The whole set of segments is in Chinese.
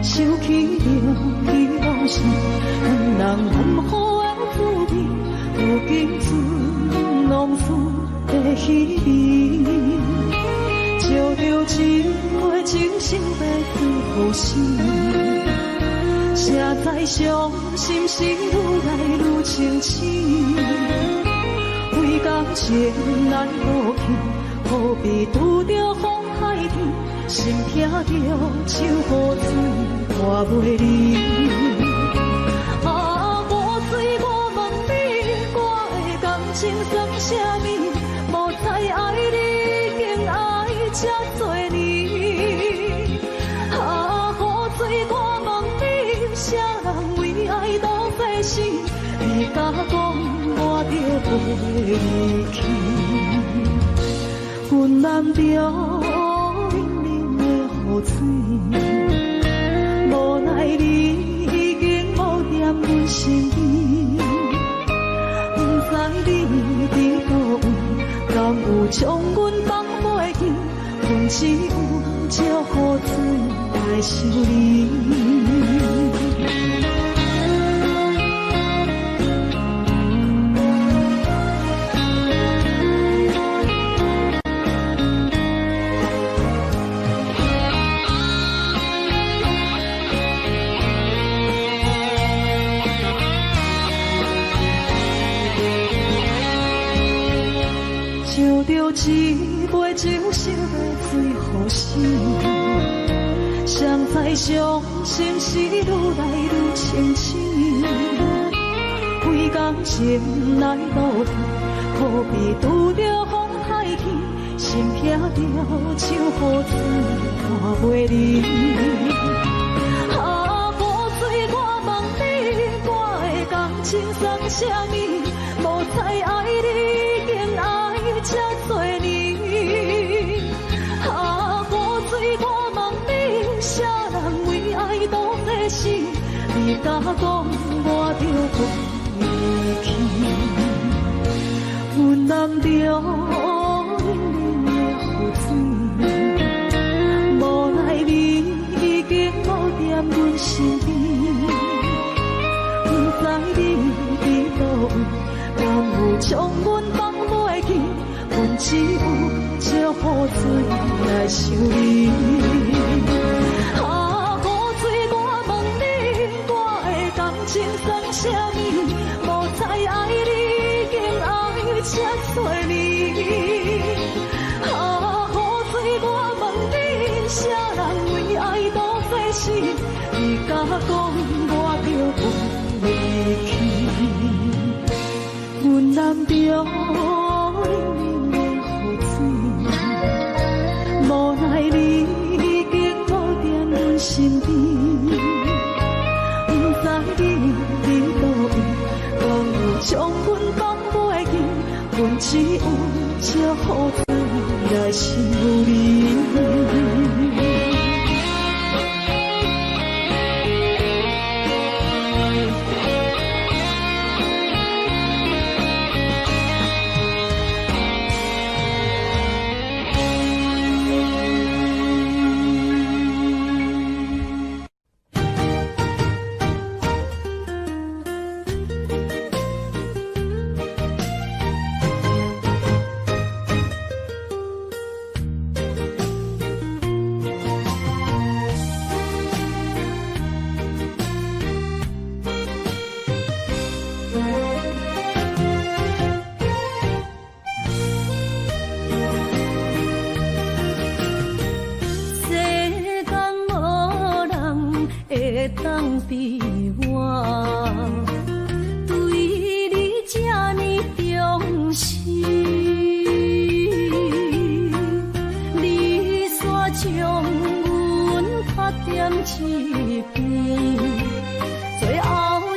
想起着彼往事，两人满好的滋味，如今存往事的稀微。照着一杯真心的水好心，谁知伤心事愈来愈清醒。为感情难过去，何必拄着风海天？心痛着手雨水看袂离。啊，雨水，我问你，我的感情算啥物？无知爱你，竟爱这多年。啊，雨水，我问你，啥人为爱都费心？你甲讲我着袂离去，阮难着。雨水，无奈你已经无踮阮身边，不知你伫倒位，敢有将阮放袂记？阮只有借雨水来想你。一杯酒色的水予心，谁知伤心事愈来愈清醒。为感情来路远，何必拄着风海天？心痛着手雨水看袂离。啊，雨水，我问你，我的感情算啥物？无知爱你，竟爱这多年。啊，雨水，我问你，啥人为爱都费心？你甲讲我着袂离去，阮难着冷冷的雨水，无奈你已经无踮阮身边，不知你伫倒位，敢有将阮放袂记？阮只有借雨水来想你。啊，雨水，我问你，我的感情算啥物？无知爱你，竟爱这多年。啊，雨水，我问你，啥人为爱都费心？你甲讲我着袂离去，阮难着。无奈你已经无踮阮身边，不知你伫倒位，敢有将阮放袂记？阮只有借雨水来想你。当比我对你这呢重视，你煞将阮拍点一边，最后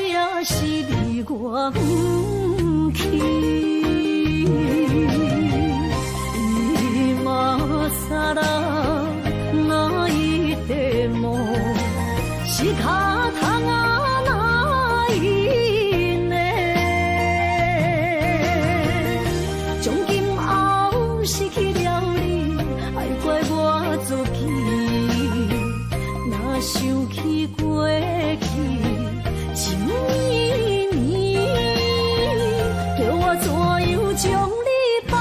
也是你我不去。今さら泣いても仕方がないね。从今后失去了你，爱怪我自己。若想起过去情绵绵，叫我怎样将你放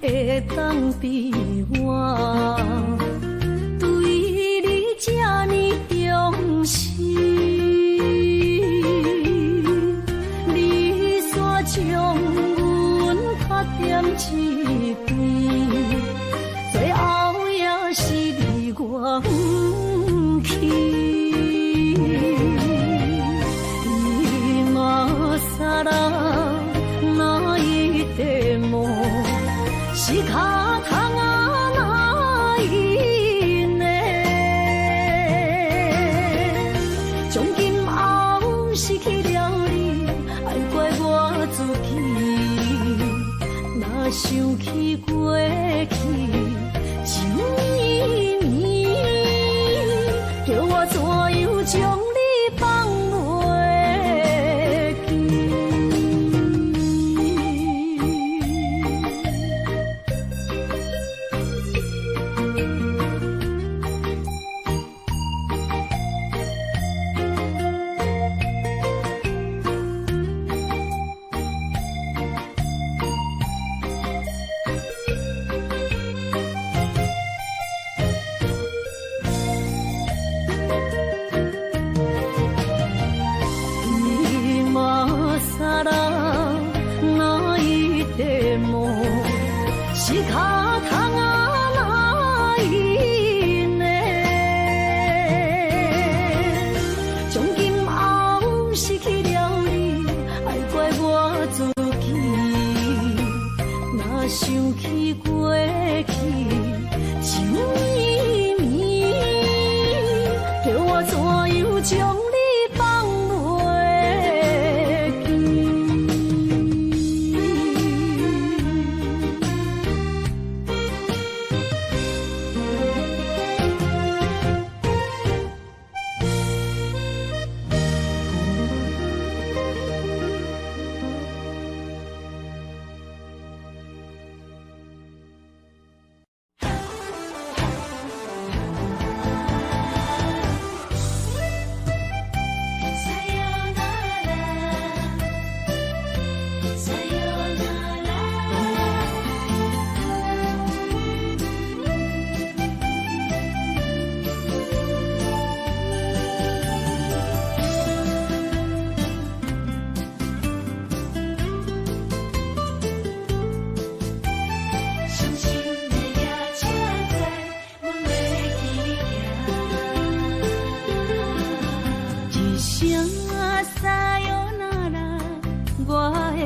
袂当比我对你这呢重视，你煞将阮拍点一边，最后也是离我不去。今さら泣いても仕方がないね，从今后失去了你，爱怪我自己。若想起过去情绵绵，叫我怎样将你放袂记？仕方がないね，从今后失去了你，爱怪我自己。若想起过去情绵绵，叫我怎样将你放袂记？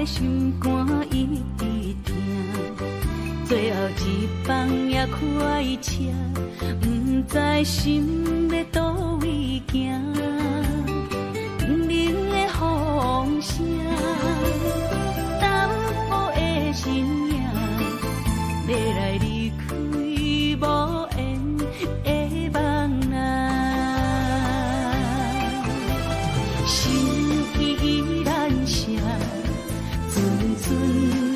心肝一直疼，最后一放也开车，不知心要倒位行。冷冷的风声，淡薄的身影，要来离开无缘的梦啊，心机依然剩。寸寸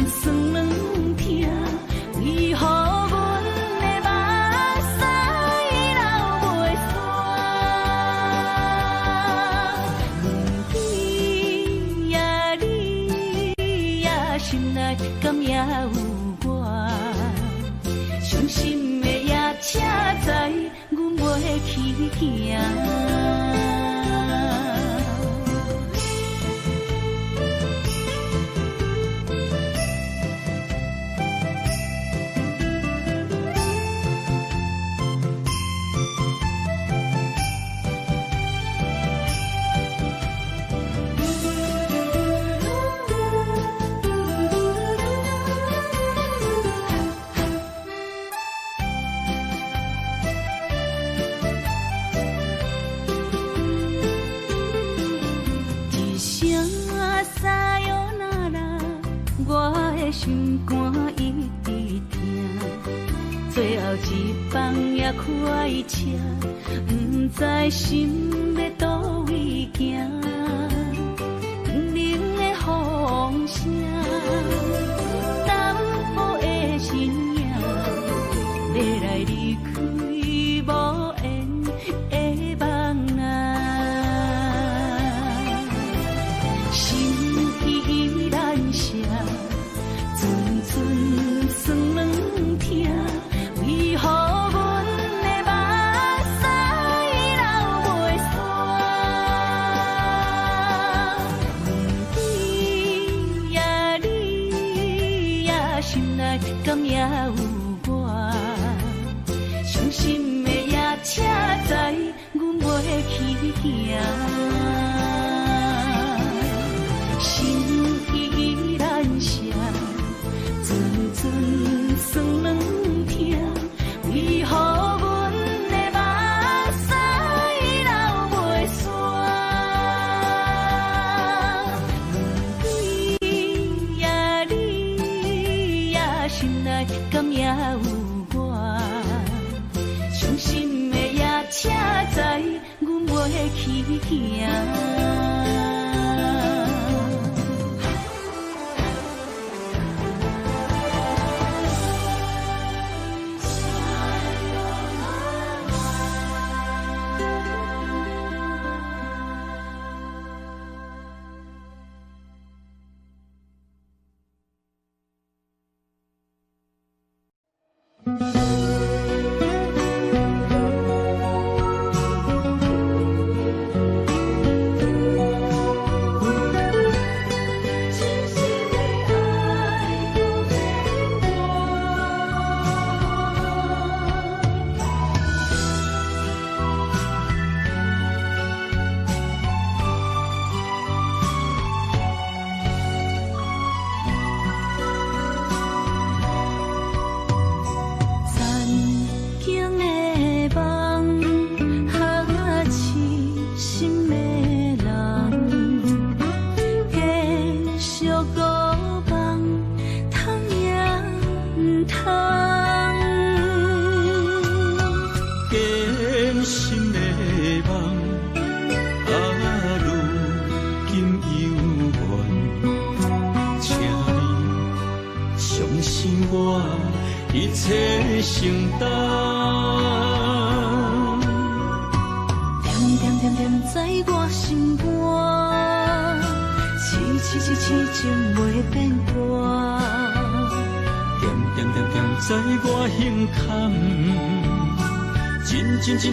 酸软疼，为何阮的目屎流袂煞？问天呀，你呀，心内敢也有我？伤心的夜车载，阮袂去行。的心肝一直疼，最后一棒也开车，不知心要倒位行，冷冷的风声，淡薄的身影，要来离开无缘的梦啊。心依然舍，阵阵酸软疼，为何阮的目屎流袂煞？问你呀你呀，心内敢也有我？伤心的夜车载，阮袂去行。心依然舍，阵阵酸软疼，为何阮的目屎流袂煞？问你呀你呀，心内敢也有我？伤心的夜车载，阮袂去行。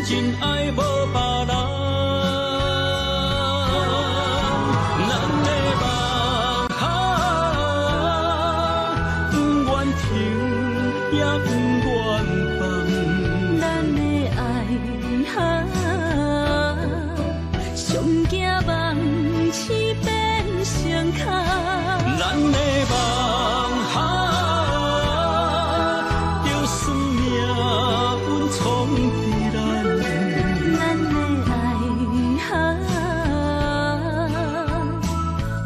真爱无别人，咱的梦不愿停，也不愿放。咱的爱上惊梦痴变成空。咱的梦就算命运冲击咱。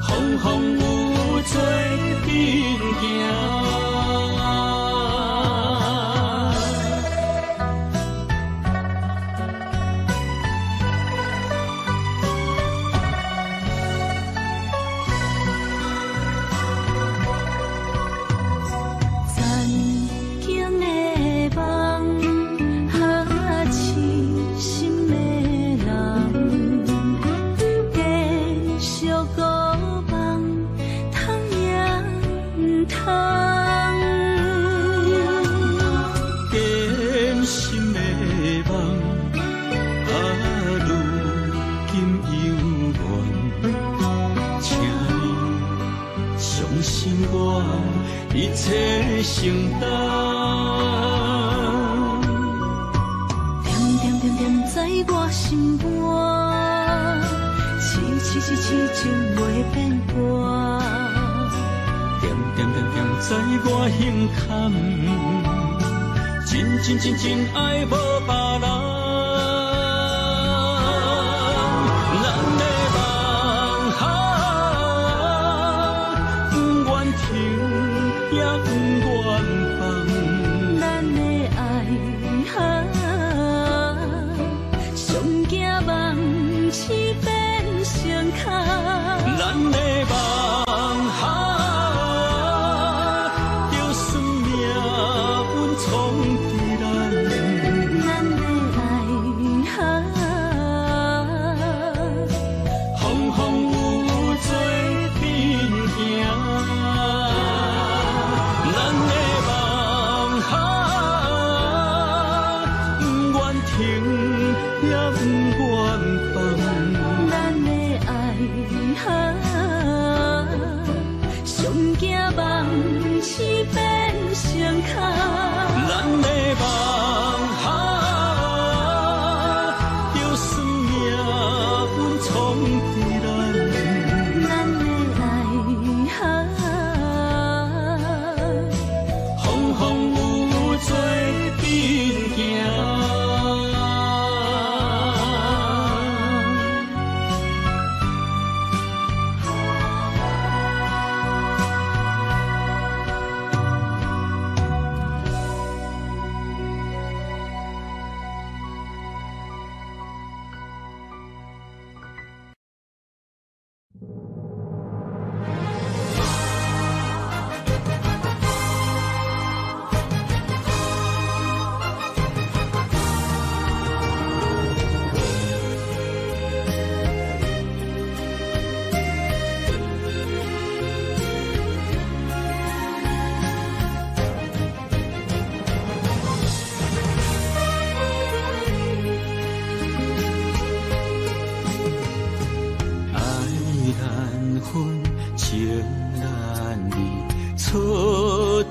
风风雨做阵行。残景的梦，哈痴心的人，继续孤梦，通也不通。坚心的梦，如今犹原，请你相信我，一切承担。在我心肝，痴情袂变卦。在我胸坎，真爱无别人。咱的梦不愿停，也不愿放。咱的爱上惊梦醒变成空。咱的梦就算命运冲地人。咱的爱风风雨做阵行。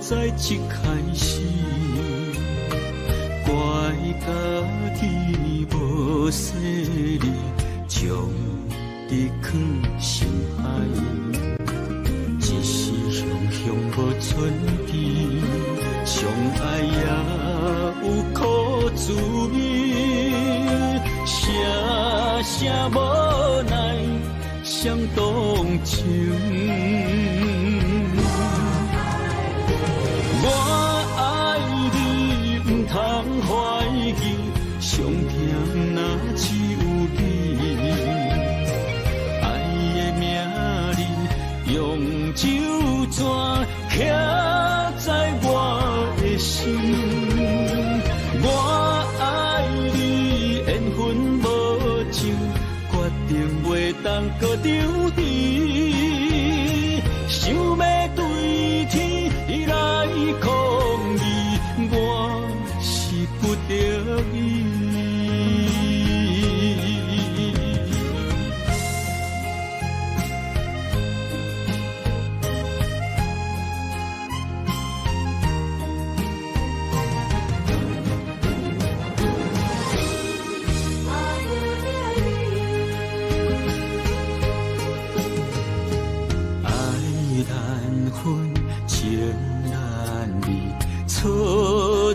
在一开始，怪家己无细腻，将你藏心海，一时雄雄无存地，相爱也有苦滋味，声声无奈伤动情。我爱你，不通怀疑，上疼若只有你。爱的名字用酒泉刻在我的心。我爱你，缘分无情，决定袂当搁丢弃。想要对天来抗议，我是不得已。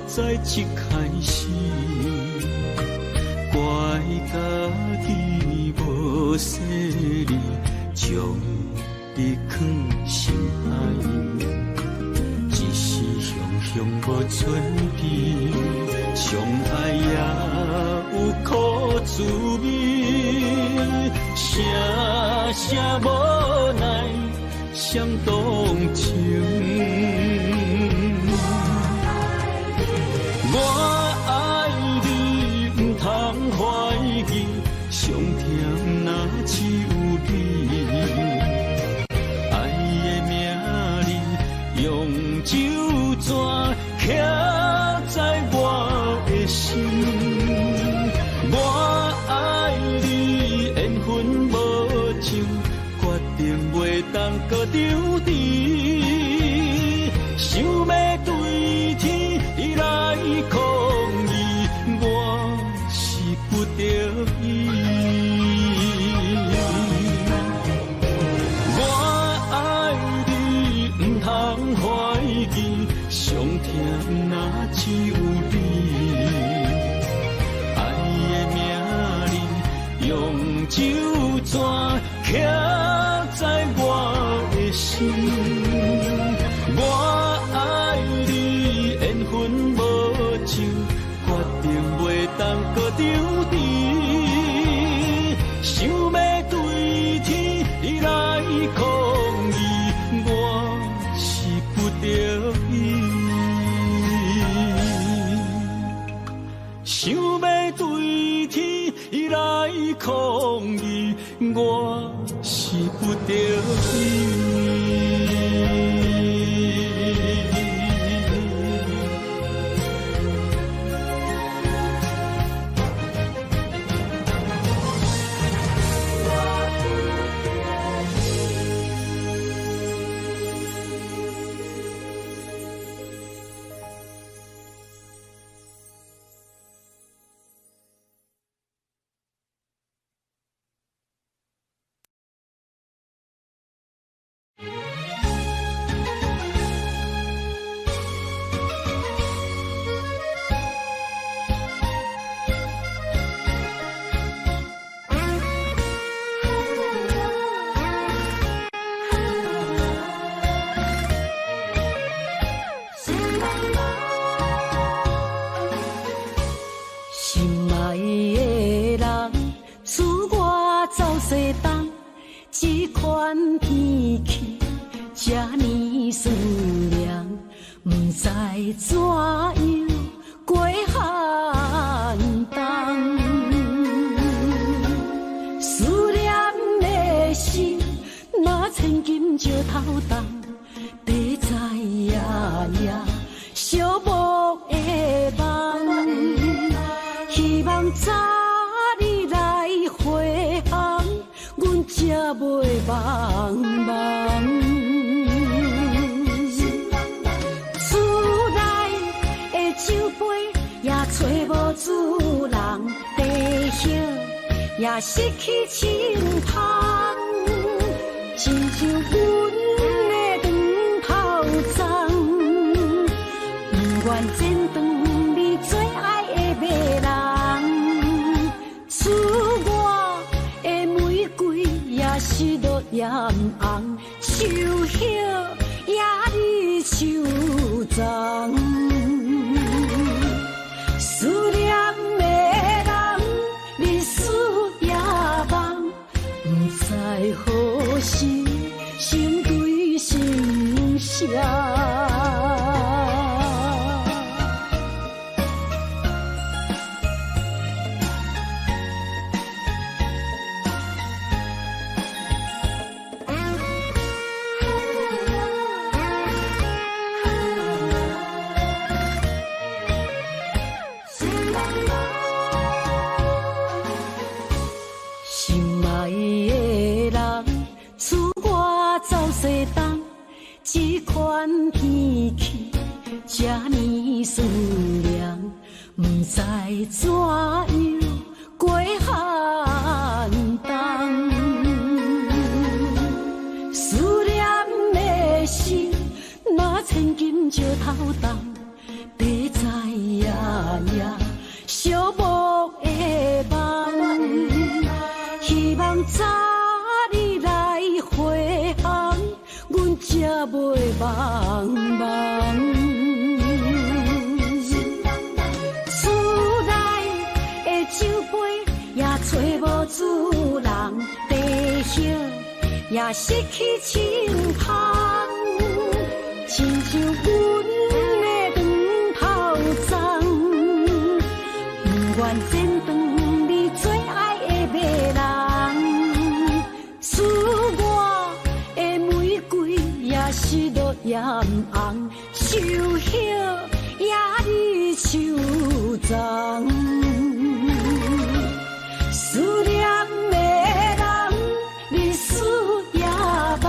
在一开始，怪家己无细腻，将你藏心海，一时雄雄无存地，相爱也有苦滋味，声声无奈伤动情。我爱你，不通怀疑，上疼若只有你。爱的名字用酒泉刻在我的心。我爱你，缘分无情，决定袂当搁丢弃。想要对天来抗议，我是不得已。我爱你，不通怀疑，上疼若只有你。爱的名字用酒泉刻在我的心。我爱你，缘分无情，决定袂当搁丢弃。想要对天来抗议，我是不得已。想要对天来抗议，我是不得已。心爱的人，赐我走西东，这款天气这呢酸凉，不知怎样过寒冬。思念的心，若千金石头重，地在夜夜寂寞的梦。希望早日来回航，阮才袂茫茫。厝内的酒杯也找无主人，地叶也失去清芳，亲像阮的长头鬃，不愿剪断你最爱的迷人。赐我的玫瑰也是落艳红，秋叶也离秋丛。思念的人，日思夜梦，不知何时成对成双。这款天气这呢酸凉，不知怎样过寒冬。思念的心，若千金石头重，地在夜夜寂寞的梦。希望早日来回航，阮才袂茫茫。厝内的酒杯也找无主人，地叶也失去清芳，亲像阮的长头鬃，不愿剪断你最爱的迷人。赐我的玫瑰也是落艳红，秋叶也离秋丛。思念的人，日思夜梦，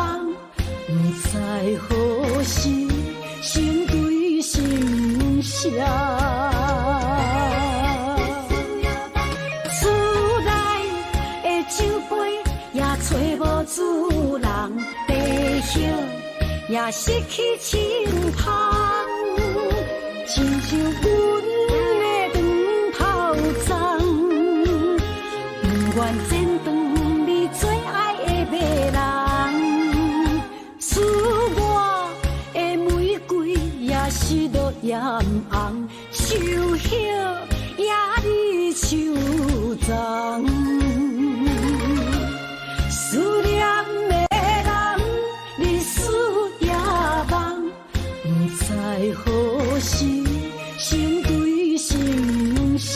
不知何时成对成双。厝内的酒杯也找无主人，地叶也失去清芳，亲像阮的长头鬃，不愿剪断你最爱的迷人。赐我的玫瑰也是落艳红，秋叶也离秋丛。思念的人，日思夜梦，不知何时成对成双。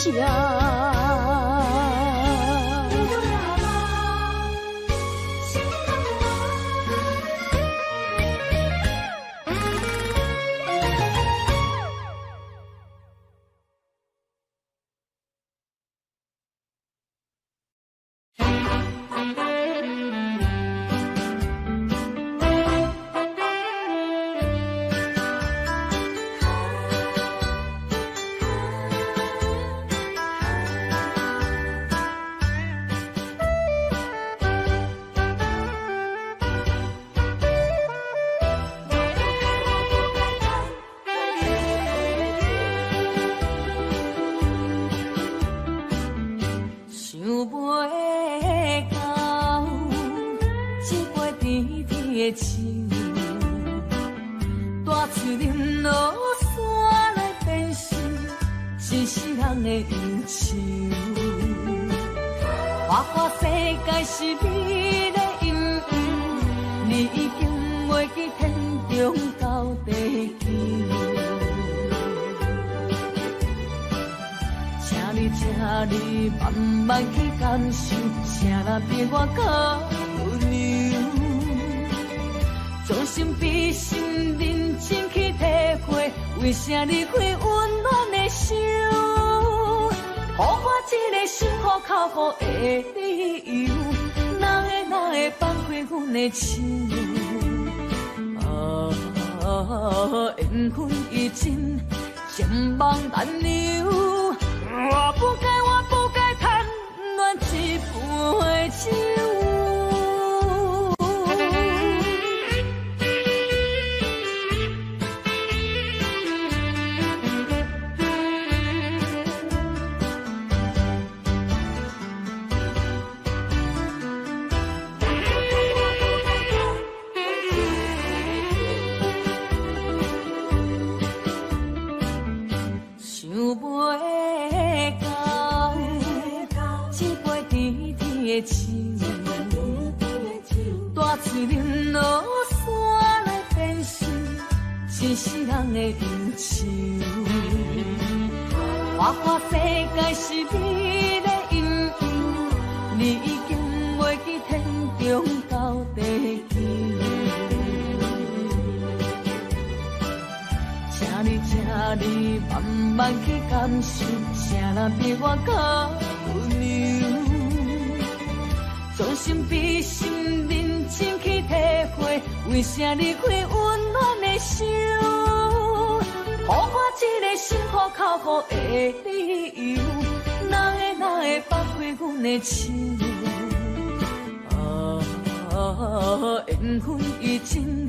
大嘴饮落山来变成一世人的忧愁。手。花花世界是你的阴影，你已经袂记天中到地球。请你慢慢去感受，谁人比我较温柔？将心比心，认真去体会，为啥你开温暖的手？给我一个心苦靠好的理由，哪会放开阮的手？缘分已尽，情网难留。我不该贪恋一杯酒。大水林落山来变成一世人的忧愁。花花世界是你的阴影，你已经袂记天中到地球。请你慢慢去感受，谁人比我较温柔？将心比心，认真去体会，为啥你开温暖的手？给我一个心苦靠好的理由，哪会放开阮的手？缘分已尽，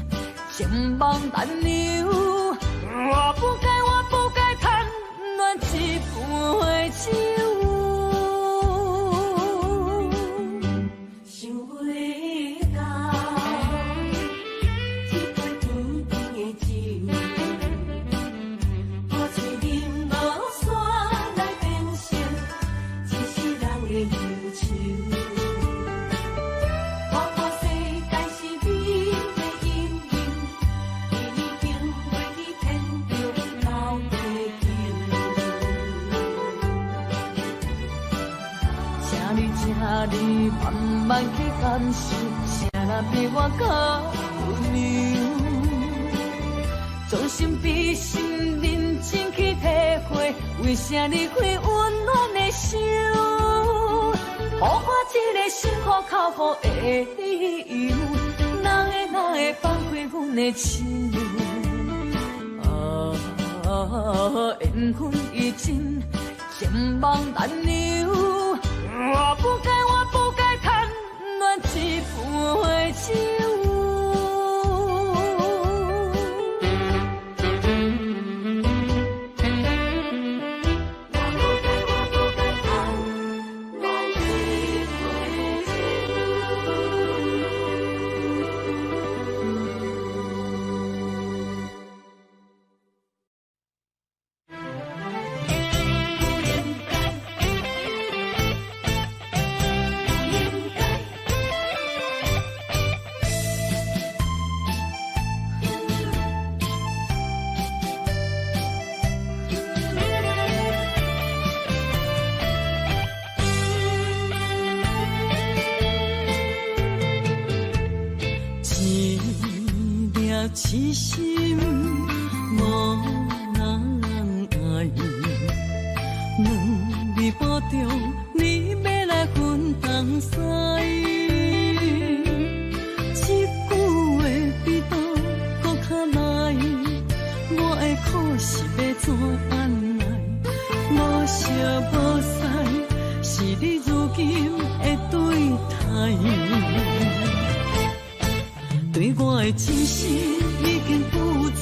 情网难留。我不该贪恋一杯酒。你慢慢去感受，谁人比我较温柔？将心比心，认真去体会，为啥你开温暖的手？给我一个心苦靠好的理由，哪会放开阮的手？缘分已尽，情网难留。我不该贪恋一杯酒。痴心无人爱，两微波中你要来分东西，一句话比刀搁较来，我的苦是要怎安来？无惜无使，是你如今的对待。对我的真心已经不知，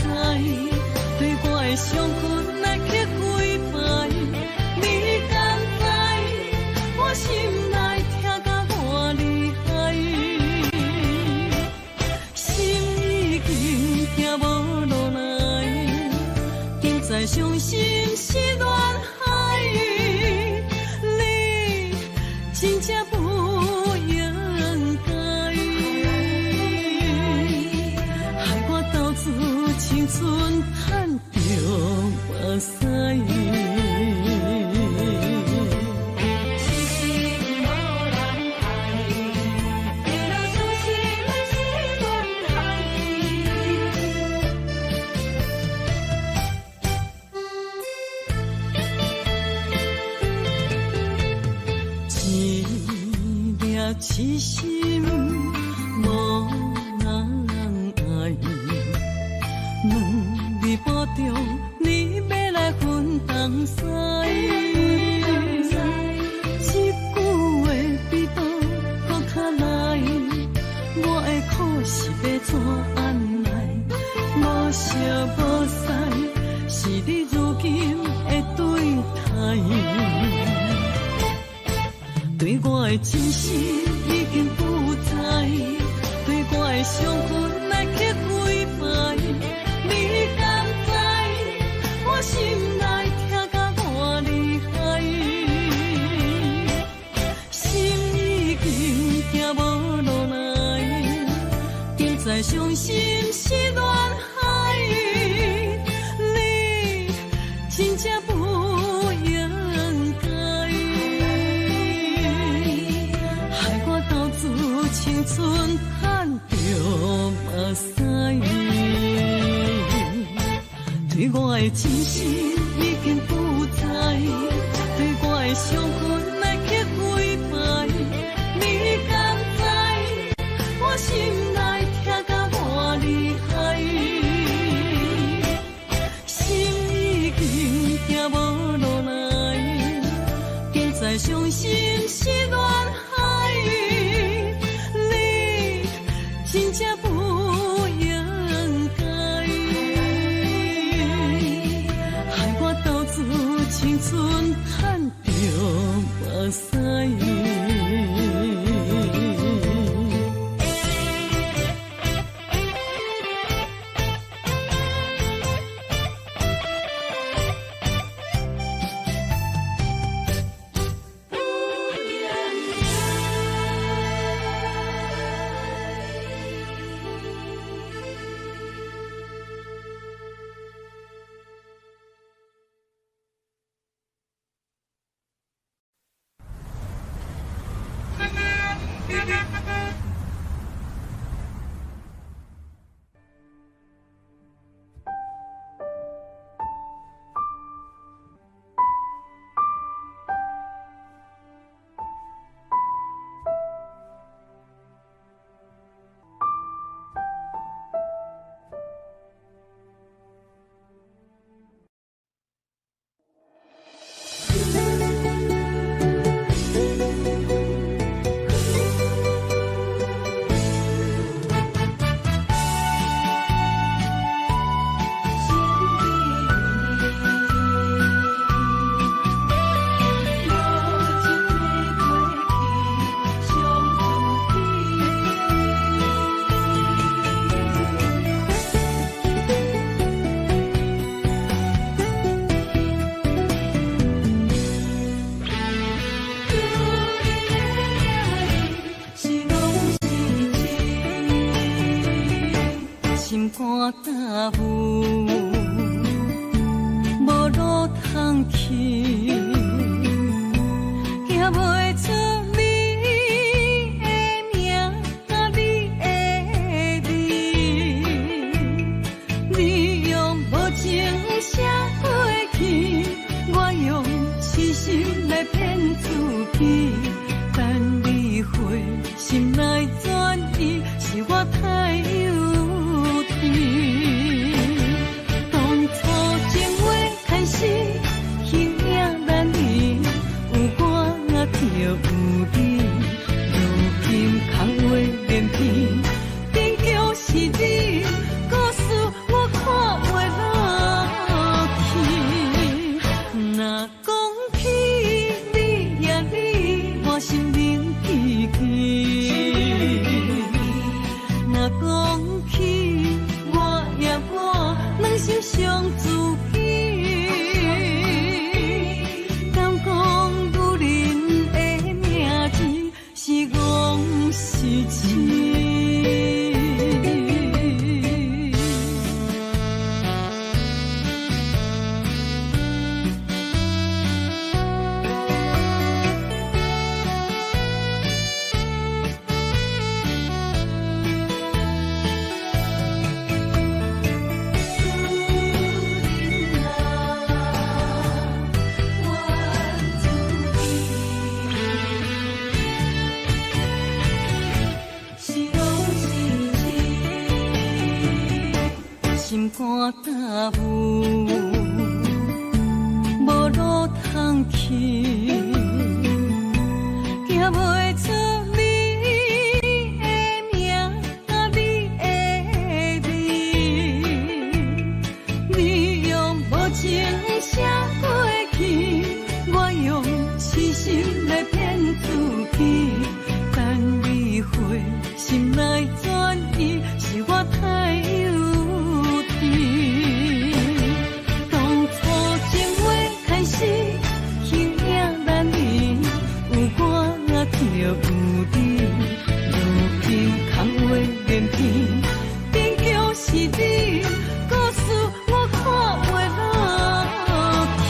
对我的伤痕来去几摆，你敢知我心内痛甲偌厉害？心已经行无路来，现在伤心是恋海，痴心无人爱，两字半中，你要来分东西。一句话比刀搁较来，我的苦是要怎安来？无声无息，是你如今的对待。对我的真心已经不在，对我的伤痕来去几摆，你敢知我心内痛甲偌厉害？心已经行无落来，现在伤心是恋海，你真正不应该。青春叹着目屎，对我的真心已经不在，对我的伤痕来去几摆，你敢知我心内痛甲偌厉害？心已经行无落来，现在伤心是恋海。真正不应该，害我斗志青春叹着目屎。肝焦浮，无路通去，行袂出你的名，甲你的字。你用无情写过去，我用痴心来骗自己。等你回心来转意，是我太幼。当初情话开始，形影难离，有我就有你。如今空话连篇，终究是你，故事我看袂落去。若讲起你呀你，我心灵记记。有，无路通去，行袂出你的名，你的字，你用无情写过去，我用痴心来骗自己，等你回心来转意，是我太幼稚。当初情话开始，轻影难离，有我就有你，如今空话连篇，边叫是你，故事我看袂落去。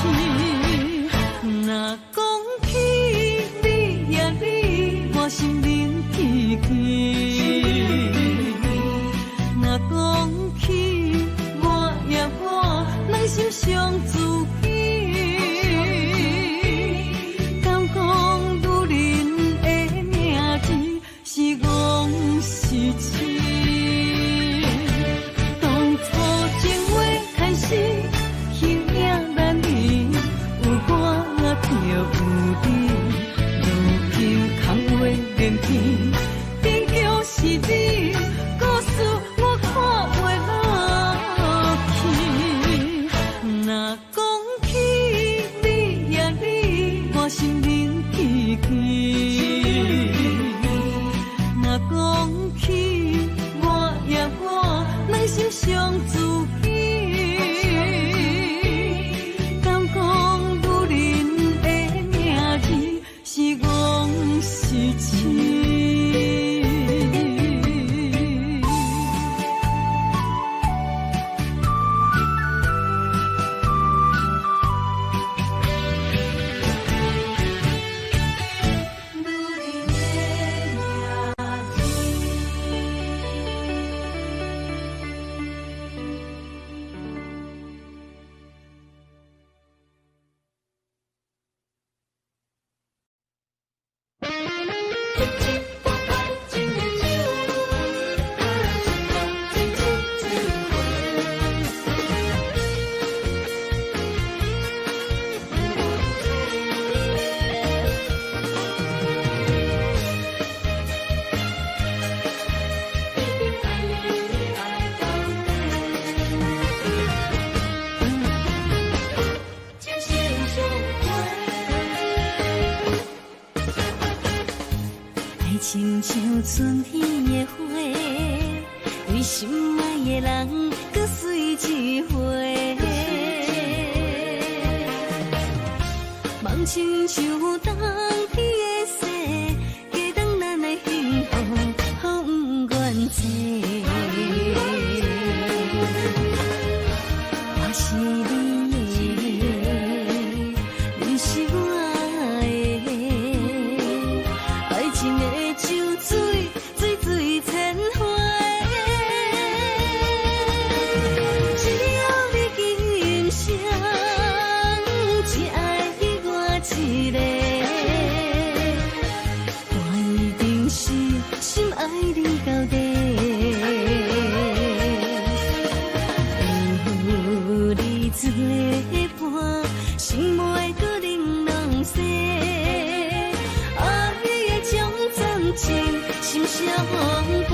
若讲起你呀你，我心灵奇奇。若讲起我呀我，人心相知己。敢讲女人的名字是戆是痴？当初情话开始，轻影难离，有我就有你，如今空话连篇，边叫是你，故事我看袂落去。若讲起你呀你，我心灵奇奇。若讲起我呀我，人心相知己。敢讲女人的名字是戆是痴？亲像春天的花，为心爱的人搁随一回。梦亲像冬天的雪，加重咱的幸福，予不愿坐。我是你的，你是我的，爱情的酒水，水水千回。只要你今生只爱我一个，我一定是心爱你到底。有你作伴，心袂搁玲珑色。爱的将真情，心相陪。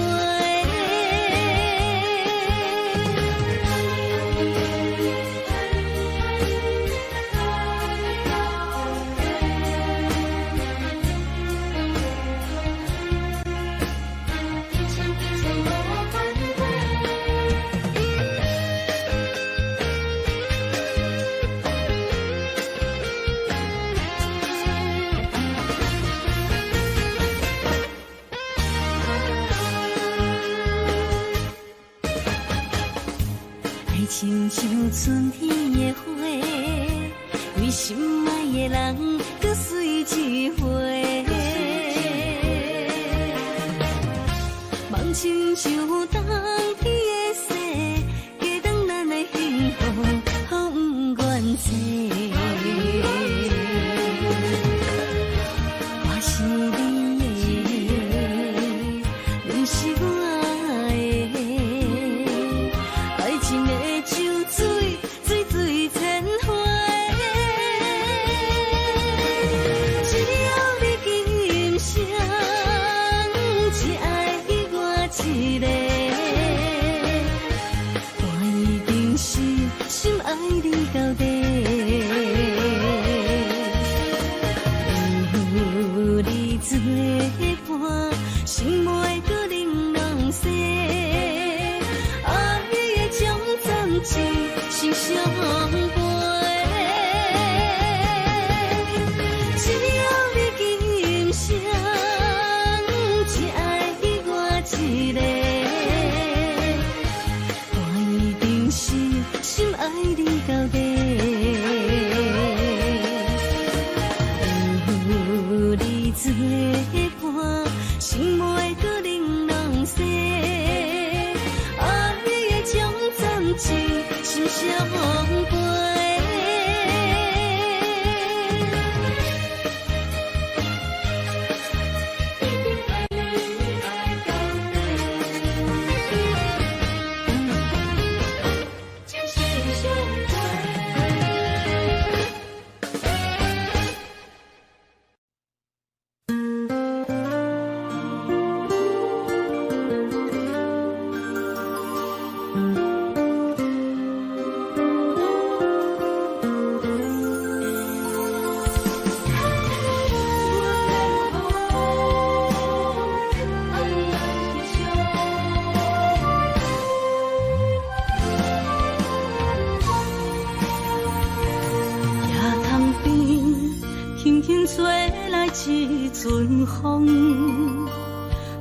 亲像春天的花，为心爱的人搁随一回。梦亲像冬天的雪，加重咱的幸福，予不愿坐。我是你的，你是我的。爱情的酒水，来一阵风，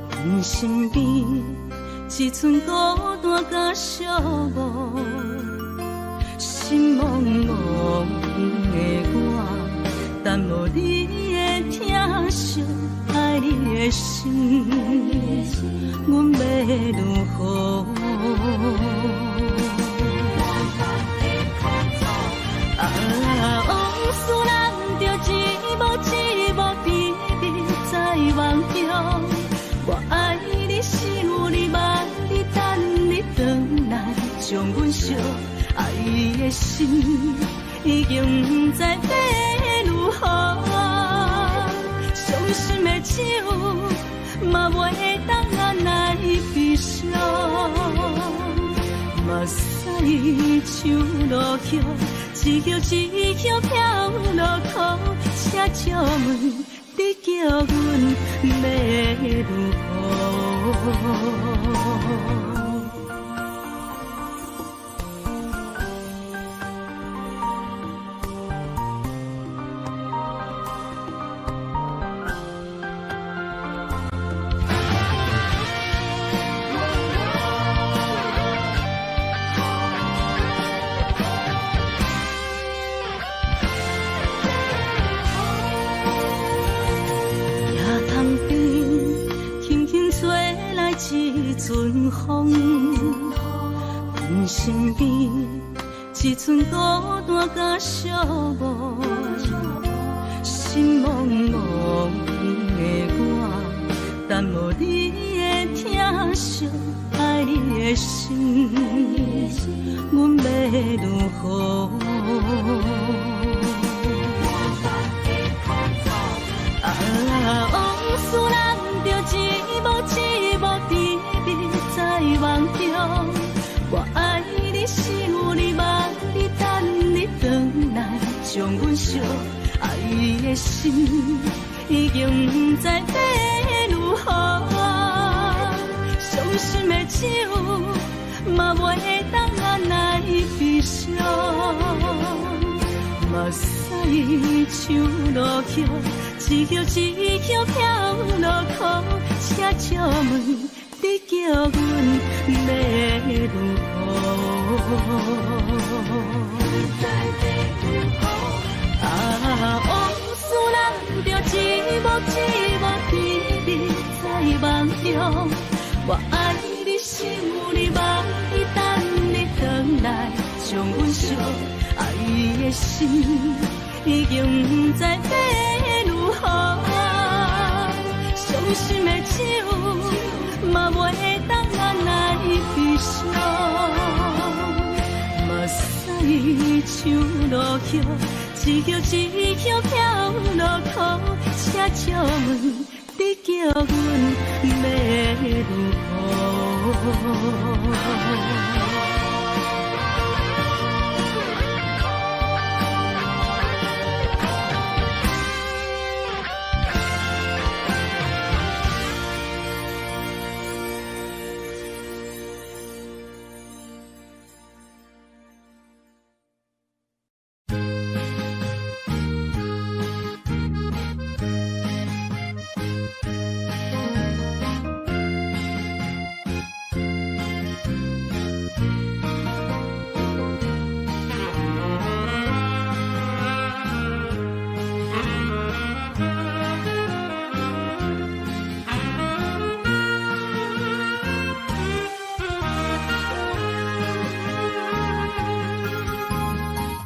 阮身边一寸孤单甲寂寞，心茫茫的我，等无你的疼惜，爱你的心，阮要如何？往事人着一幕一幕甜蜜在梦中，我爱你是有你望你等你回来，将阮惜爱的心已经不知要如何，伤心的手嘛袂当按来悲伤，目屎像落雨。一曲一曲飘落雨，车照问你叫阮要如何？一阵风，阮身边一寸孤单甲寂寞，心茫茫的我，等无你的疼惜，爱你的心，阮要如何？往事人着一幕一幕甜蜜在梦中，我爱你是有你望你等你回来，将阮惜爱的心已经不知要如何，伤心的手嘛袂当按来悲伤，目屎像落雨。一曲一曲飘落雨，车照问你叫阮要如何？往事人着一幕一幕甜蜜在梦中，我爱你是有你望你等你回来，将阮惜爱的心已经不知要如何，伤心的手嘛袂当按来悲伤，目屎像落雨，一曲一曲飘落雨，车照问你叫阮要如何？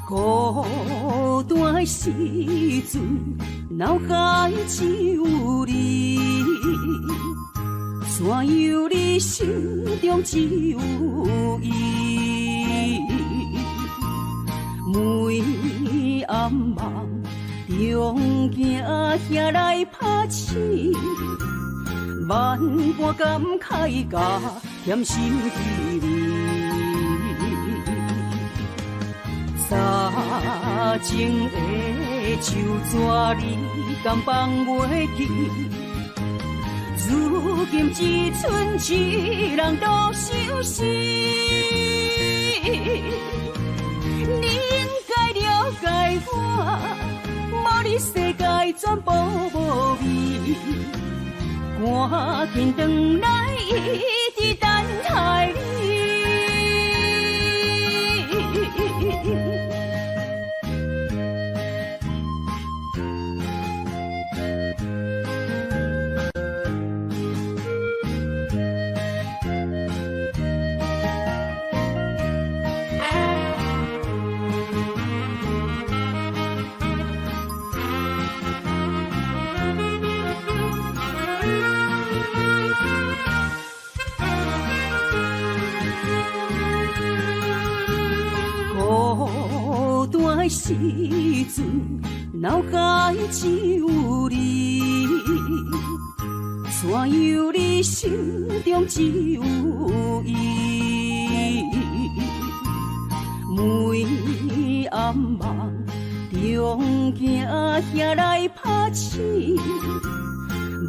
孤单的时阵，脑海只有你，怎样你心中只有伊？每暗梦中惊遐来拍醒，万般感慨甲添心记里。早情的手纸你敢放袂记？如今只剩一人独相思。你应该了解我，无你世界全部无味。赶紧转来，一直等待你。孤单的时阵，脑海只有你，怎样你心中只有伊？每暗梦中惊兄来拍醒，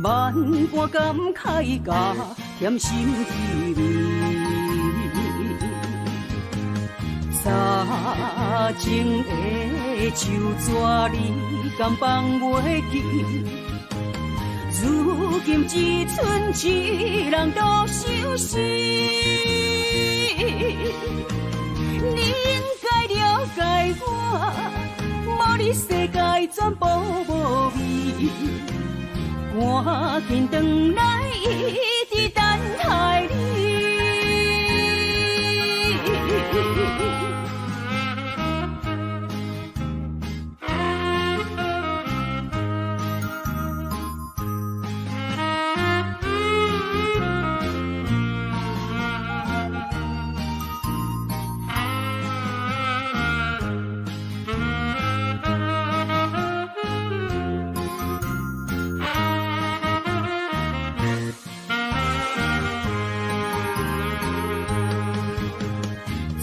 万般感慨甲甜心滋味。早前的手纸你敢放袂记？如今只剩一人独相思。你应该了解我，无你世界全部无味。赶紧转来，一直等待你。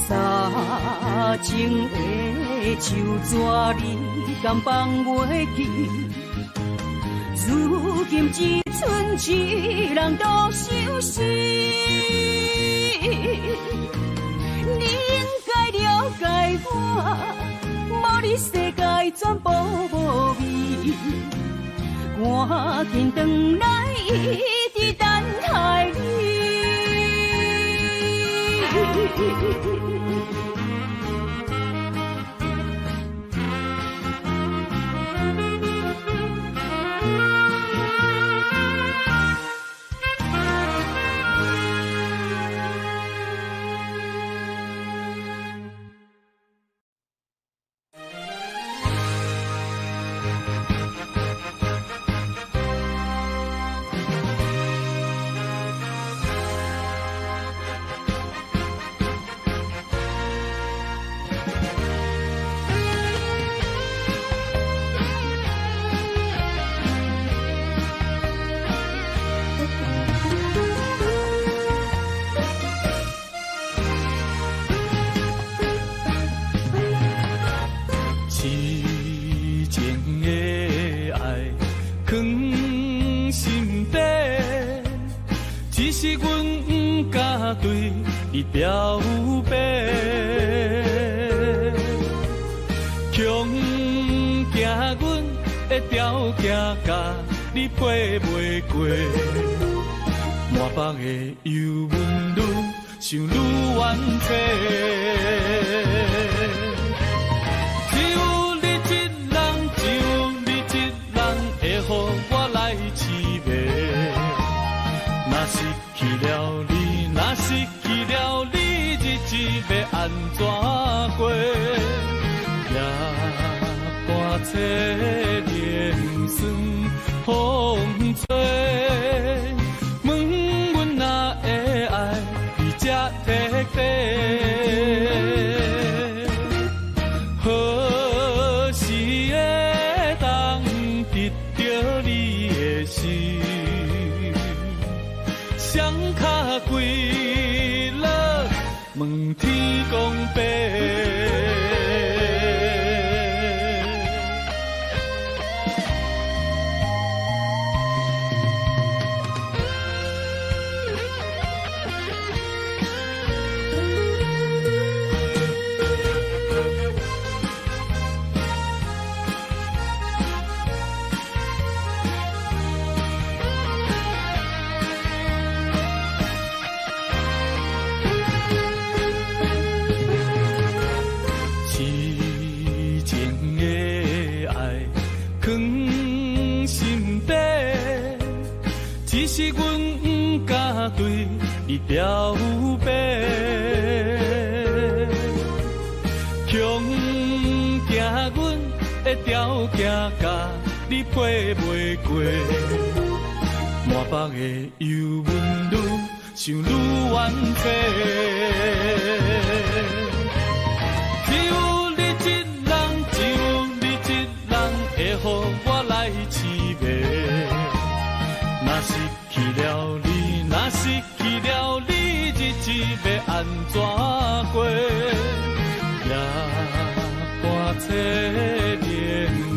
早前的手纸你敢放袂记？如今只剩一人独相思。你应该了解我，无你世界全部无味。赶紧转来，一直等待你。表白，强惊阮的条件甲你配袂过，满腹的忧闷愈想愈怨气。只有你一人，只有你一人会予我来凄迷。若失去了你，若失去了你，日子要安怎过？夜半切莲霜风吹，问阮哪会爱你这彻底？何时会当得到你的心？双脚跪落，问天公伯。是阮不敢对你表白，强行阮的条件甲你配袂过，满腹的忧闷愈想愈怨气。只有你一人，只有你一人会予我来凄迷。若失去了你，若失去了你，日子要安怎过？夜半切连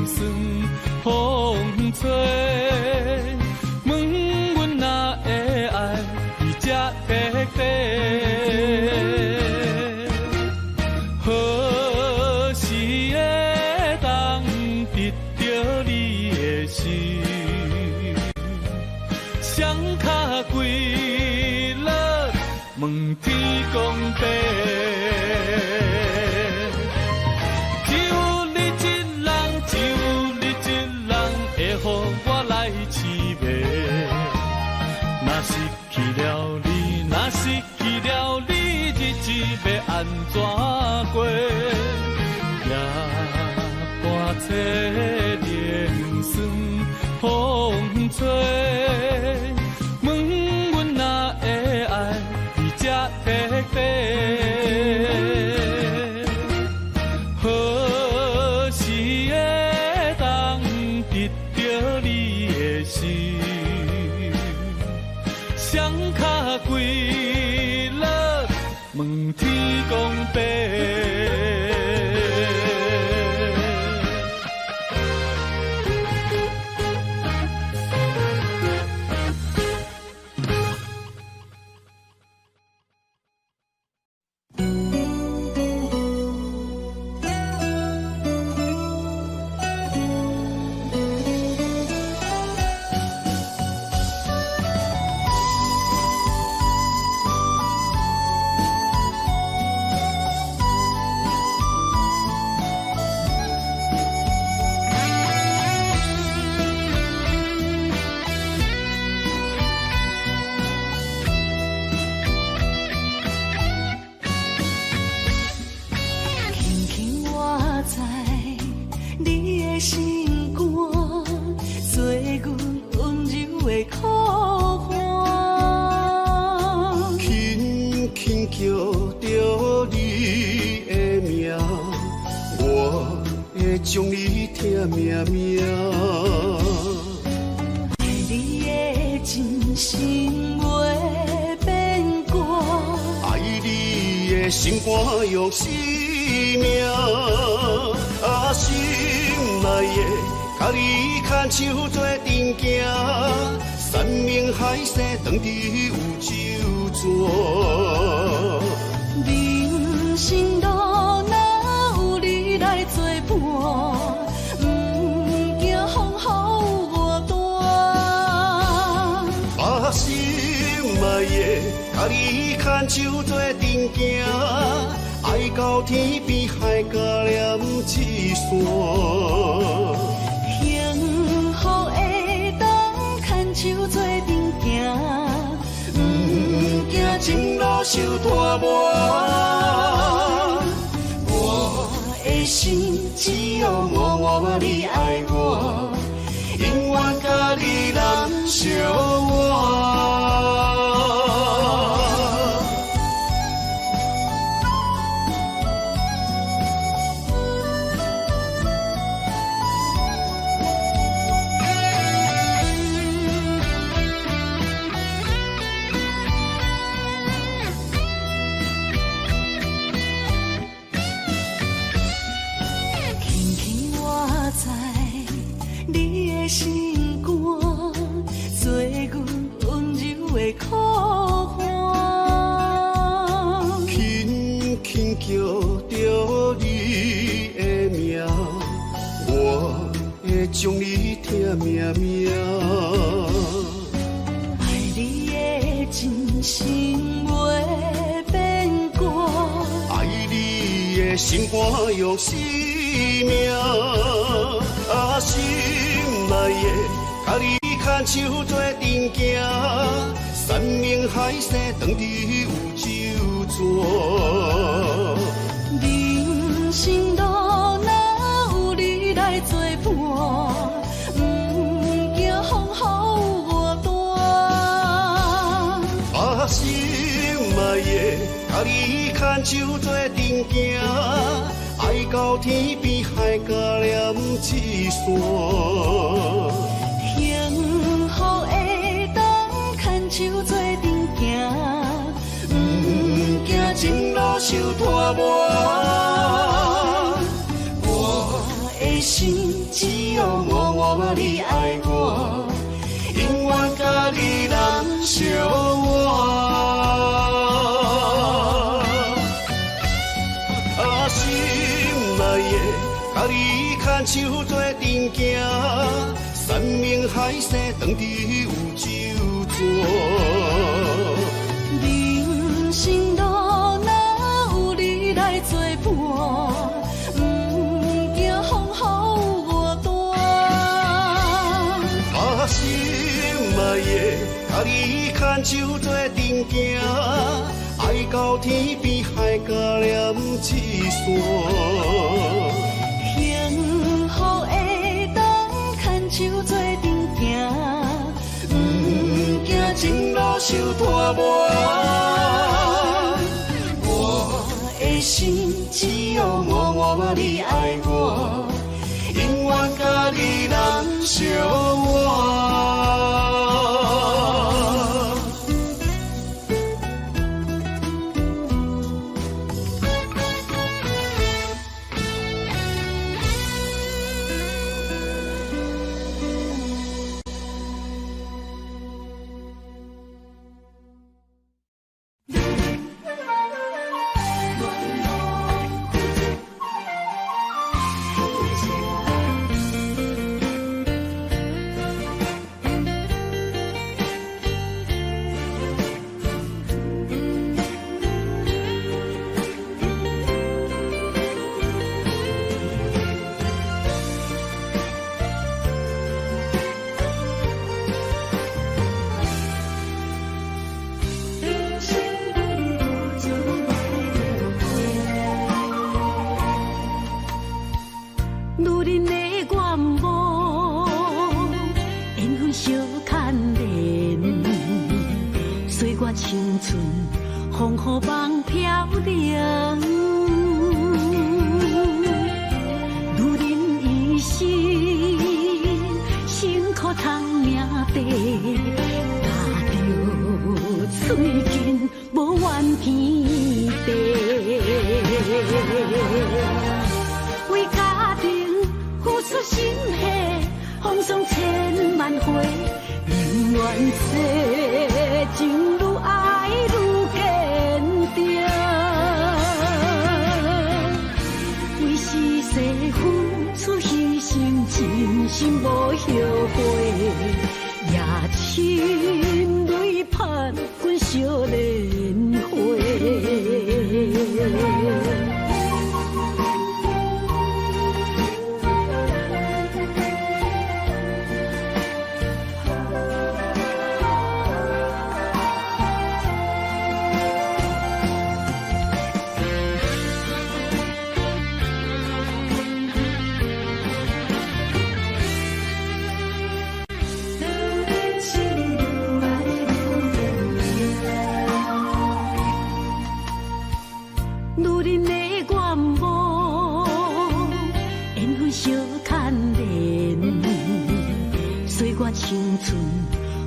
酸风吹，问阮哪会爱你这白白？何时会当得到你的心？双脚跪落，问天公伯。只有你一人，只有你一人会予我来凄迷。若失去了你，若失去了你，日子要安怎过？夜半切连酸风吹。问阮哪会爱你这白白？何时会当得到你的心？双脚跪落，问天公伯。将你疼命命，爱你的真心袂变过，爱你的心肝用生命，啊心内的，甲你牵手做阵行，山明海誓，当地有周转。人生路哪有你来作伴？不惊风雨我大。把心爱的，甲你牵手做阵行，爱到天边海角连一线。幸福会当牵手做阵行，不惊前路受拖磨。我的心只有默默你爱我，永远甲你人相活。心肝做阮温柔的苦伴，轻轻叫着你的名，我会将你疼命命。爱你的真心袂变过，爱你的心肝用生命，啊心内的，甲你牵手做阵行，山盟海誓当伫有酒泉。人生路若有你来作伴，不惊风雨有我担。心爱的，甲你牵手做阵行，爱到天边海角连一线。幸福的当牵手做阵行，不惊前路受拖磨。我的心只有默默你爱我，永远甲你人相活。甲你牵手做阵行，山盟海誓当伫有酒泉。人生路若有你来作伴，不惊风雨有我担。心爱的，甲你牵手做阵行，爱到天边海角连一线。手做阵行，不惊前路受拖磨。我的心只有默默你爱我，永远甲你人相活。青春风雨梦飘零，女人一生辛苦通命地，踏着嘴筋无怨天地，为家庭付出心血，风霜千万回，永远做情路。爱愈坚定，为是世付出牺牲，真心无后悔，也亲泪盼阮少年花。青春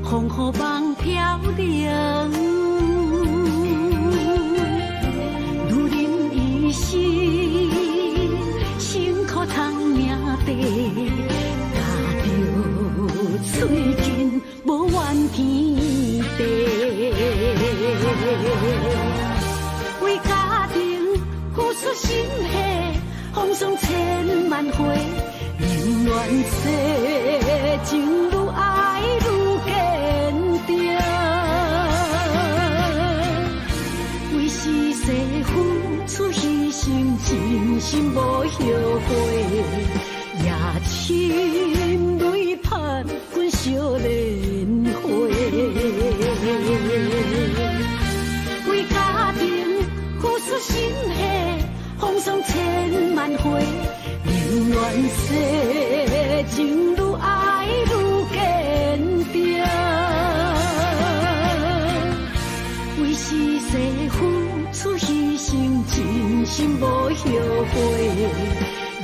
风雨梦飘零，女人一生辛苦通命地，踏着嘴筋无怨天地，为家庭付出心血，风霜千万回。永远做情路爱愈坚定，为是世付出牺牲，真心无后悔，也亲泪盼阮少年。愿世情愈爱愈坚定，为是世付出牺牲，真心无后悔，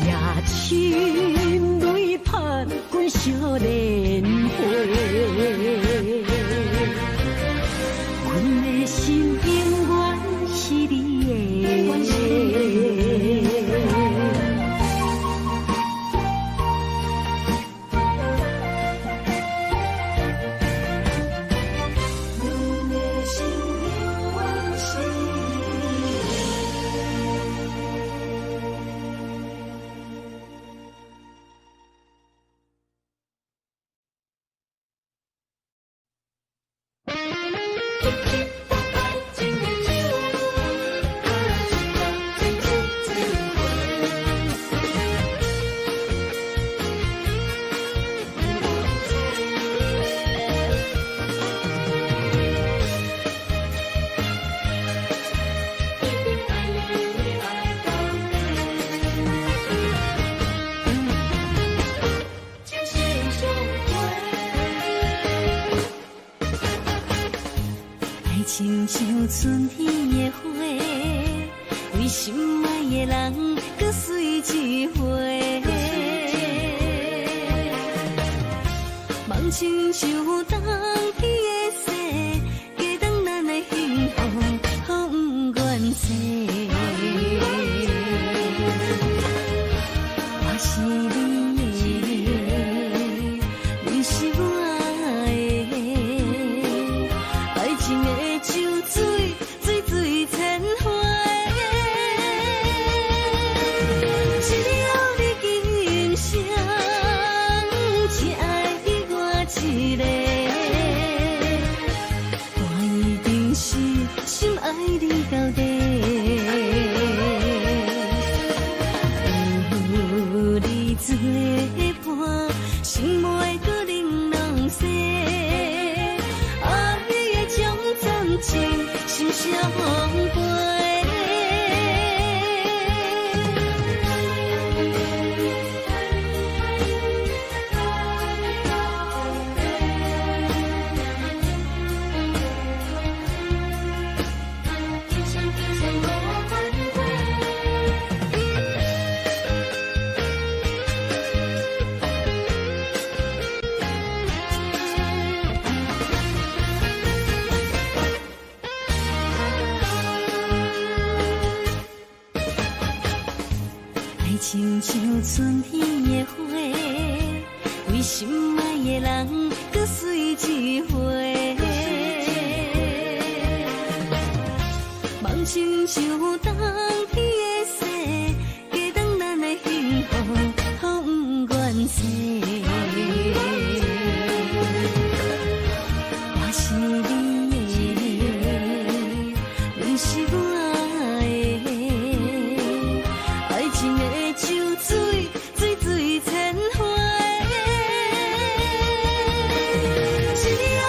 也亲泪盼阮惜莲花。阮的心永远是你的。亲像春天的花，为心爱的人，搁随一回。梦亲像冬天的雪，加重咱的幸福，予不愿舍。我是你的，你是我的，爱情的。像水，水水千回，只有你今生，只爱我一个。我一定是心爱你到底。有你做伴，心袂搁玲珑色。情心相陪，亲像春天的花，为心爱的人，搁随一回。梦亲像冬天的雪，加重咱的幸福，予不愿舍。我是你的，你是我的，爱情的。像水，水水千回，只要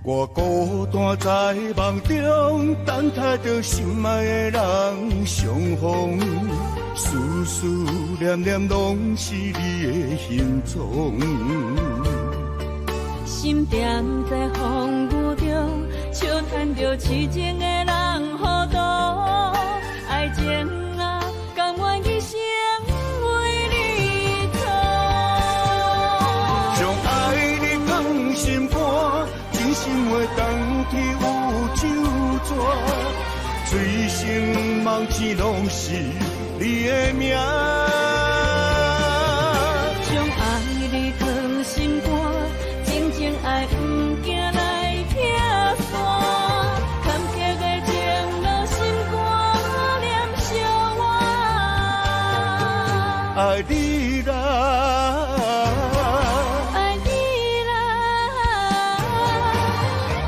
我孤单在梦中，等待着心爱的人相逢，思思念念拢是你的形状。心踮在风雨中，笑叹着痴情的人糊涂，爱情啊，甘愿一生为你错。将爱你放心肝，真心话当去有酒泉，醉生梦醒拢是你的名。将爱你放心肝。爱不惊来拆散，坎坷的情路心肝念相我。爱你啦，爱你啦，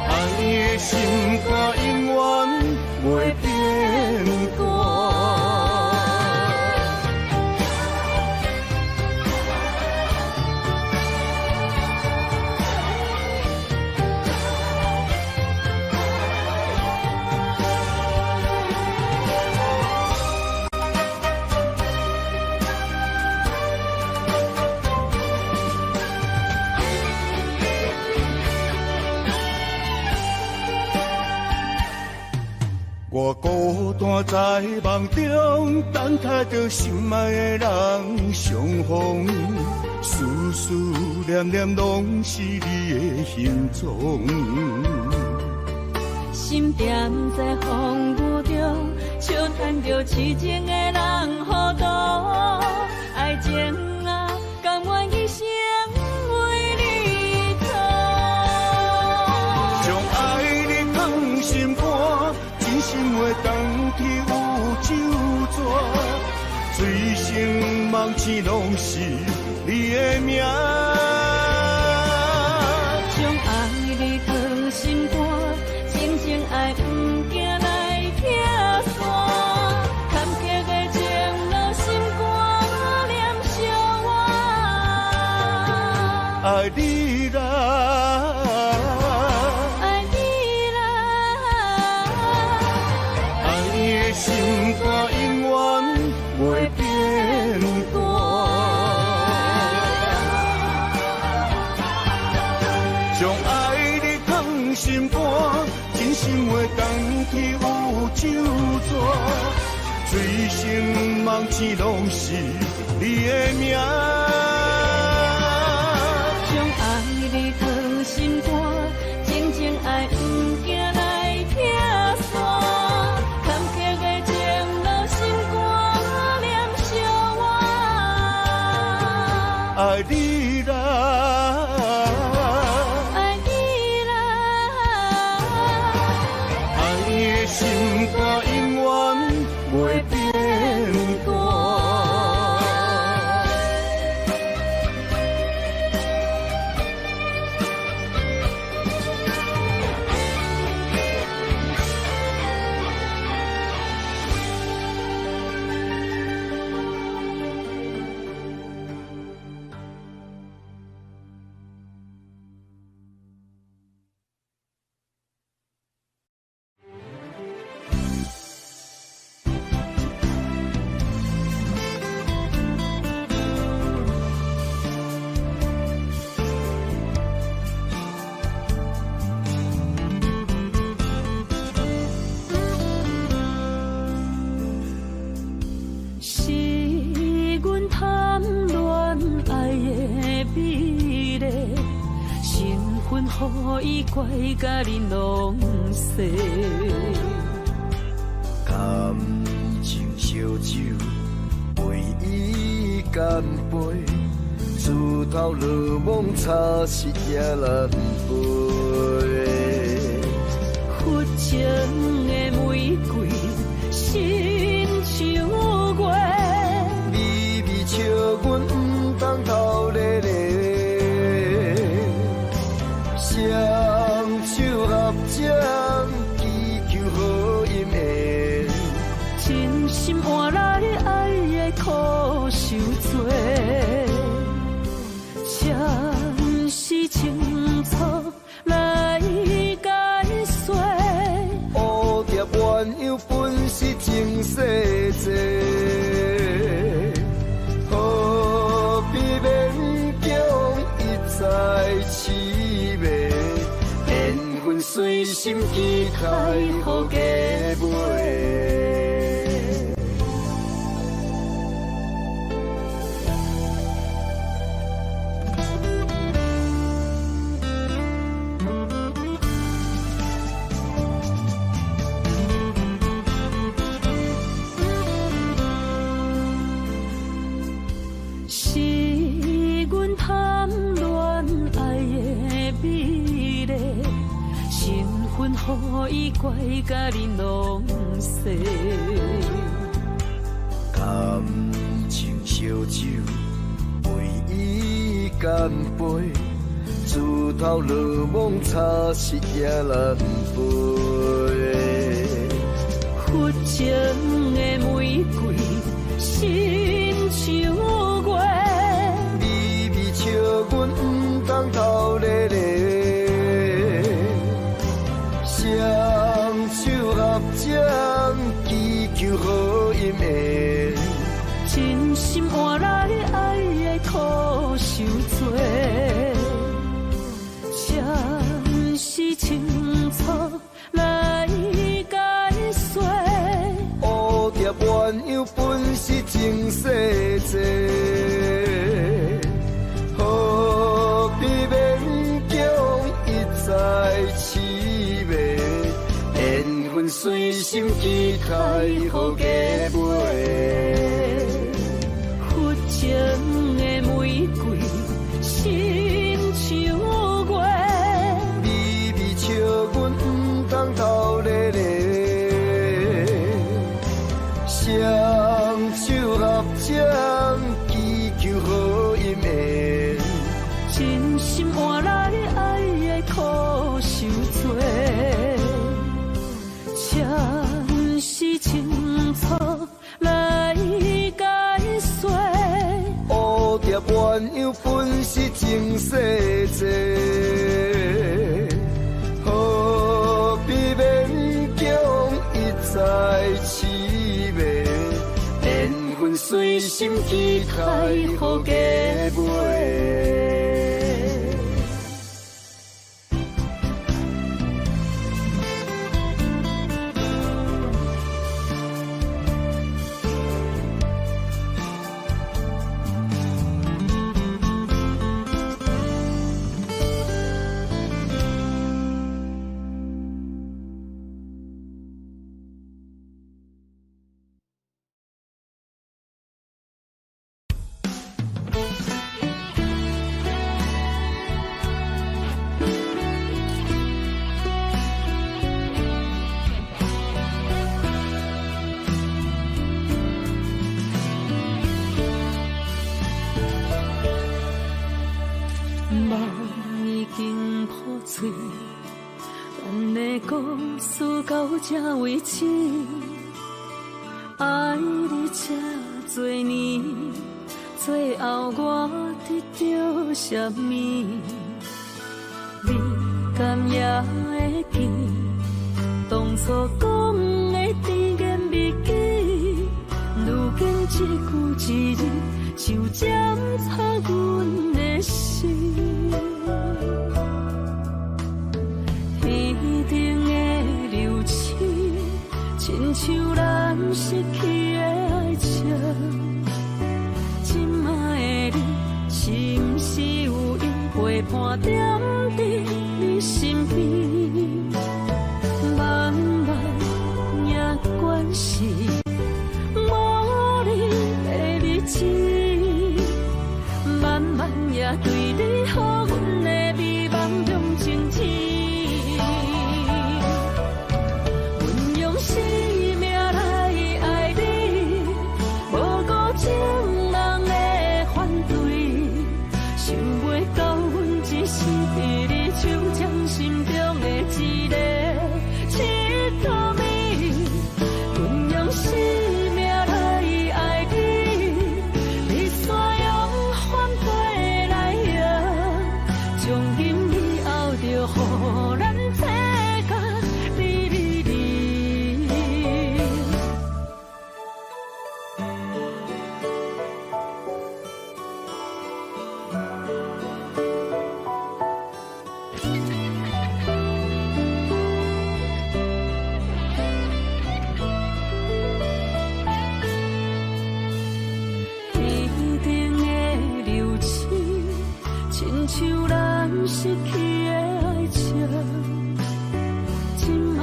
爱你的心肝永远袂变卦。我孤单在梦中，等待着心爱的人相逢，思思念念拢是你的形状。心踮在风雨中，笑叹着痴情的人糊涂，爱情啊，甘愿一生为你错。将爱你放心肝。真心话当去有酒泉，醉生梦醒拢是你的名。将爱你放心肝，真情爱不惊来拆散，坎坷的情路心肝念相我。爱你啦。心肝永远袂变卦，将爱你放心肝，真心话当去有酒泉，醉生梦醒拢是你的名。将爱你放心肝，真情爱不惊来拆散。爱你啦，爱你啦，爱你的心肝永远袂变卦。予伊怪甲你拢细，感情烧酒，为伊干杯，自头落梦茶是夜难陪。佛情的玫瑰，心像月，微微笑阮不当头咧咧。双手合掌，祈求好姻缘，真心换来爱的苦受罪，前世情错来随心期待，予加倍。予伊怪甲你拢细，感情烧酒，为伊干杯，自头落梦差失也难背。佛情的玫瑰，心像月，微微笑阮不当头咧咧。双手合掌，祈求好姻缘。真心换来爱的苦受罪，暂时清楚来解说。乌蝶鸳鸯本是情世债，何必勉强一再痴迷？缘分随心期待，予加倍。佛情的玫瑰，心像月，微微笑阮不当头咧咧，双手合掌，祈求好姻缘。真心换来爱的苦受罪。暂时清楚来解说，乌蝶鸳鸯本是情世债，何必勉强一再痴迷？缘分随心期待，予加倍。咱的故事到这为止，爱你这多年，最后我得到什么？你敢也会记，当初讲的甜言蜜语，如今一句一字就检查阮的心。一定会流失，亲像咱失去的爱情。今摆的你，是毋是有因陪伴踮伫你身边？慢慢也关系无你的日子，慢慢也对你好，阮的美梦中情痴。是失去的爱情，今摆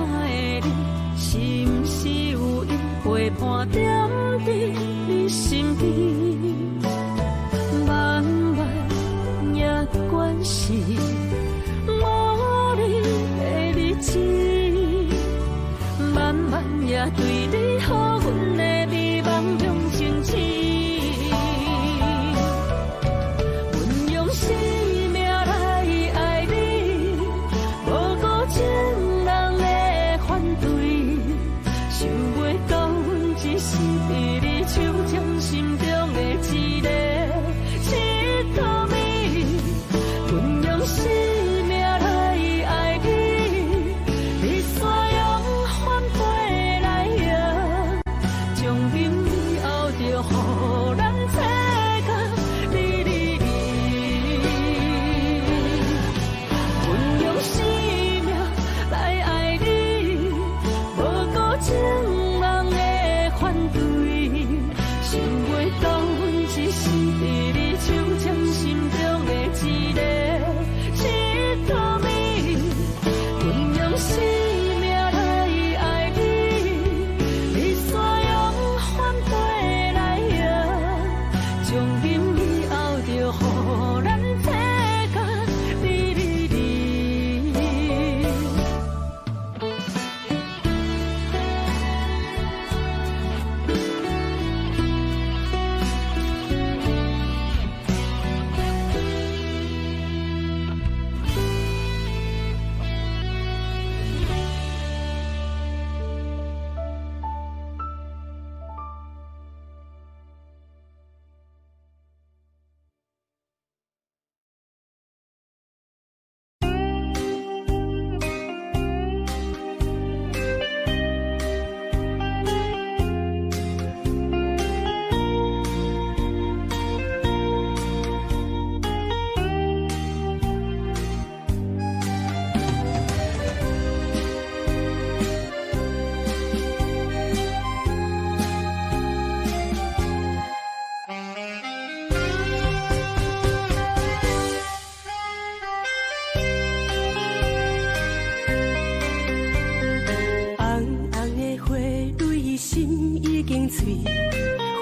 的你是毋是有因陪伴踮伫你身边？慢慢也关系无你的日子，慢慢也对你好，阮的美梦中静止。